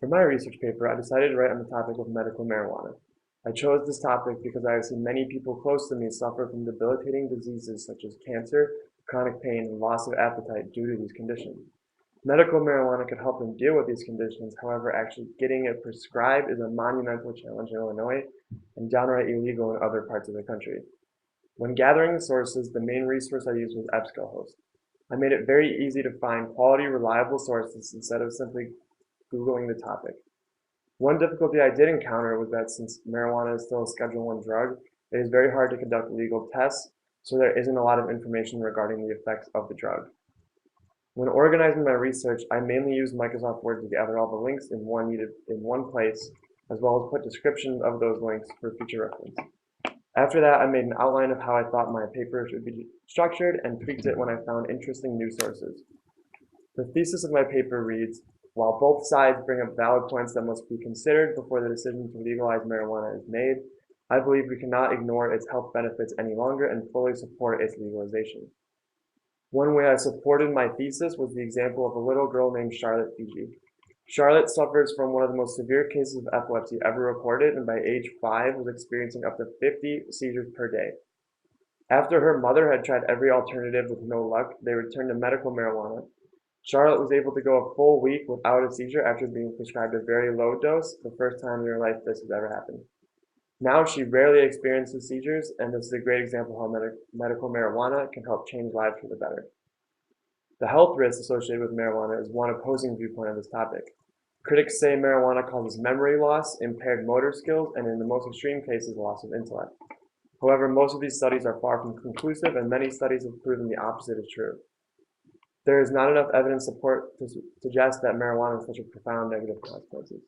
For my research paper, I decided to write on the topic of medical marijuana. I chose this topic because I have seen many people close to me suffer from debilitating diseases such as cancer, chronic pain, and loss of appetite due to these conditions. Medical marijuana could help them deal with these conditions, however, actually getting it prescribed is a monumental challenge in Illinois and downright illegal in other parts of the country. When gathering the sources, the main resource I used was EBSCOhost. I made it very easy to find quality, reliable sources instead of simply Googling the topic. One difficulty I did encounter was that since marijuana is still a Schedule I drug, it is very hard to conduct legal tests, so there isn't a lot of information regarding the effects of the drug. When organizing my research, I mainly used Microsoft Word to gather all the links in one place, as well as put descriptions of those links for future reference. After that, I made an outline of how I thought my paper should be structured and tweaked it when I found interesting news sources. The thesis of my paper reads, while both sides bring up valid points that must be considered before the decision to legalize marijuana is made, I believe we cannot ignore its health benefits any longer and fully support its legalization. One way I supported my thesis was the example of a little girl named Charlotte Fiji. Charlotte suffers from one of the most severe cases of epilepsy ever recorded and by age 5 was experiencing up to 50 seizures per day. After her mother had tried every alternative with no luck, they returned to medical marijuana. Charlotte was able to go a full week without a seizure after being prescribed a very low dose, the first time in her life this has ever happened. Now she rarely experiences seizures, and this is a great example of how medical marijuana can help change lives for the better. The health risks associated with marijuana is one opposing viewpoint of this topic. Critics say marijuana causes memory loss, impaired motor skills, and in the most extreme cases, loss of intellect. However, most of these studies are far from conclusive, and many studies have proven the opposite is true. There is not enough evidence support to suggest that marijuana has such a profound negative consequences.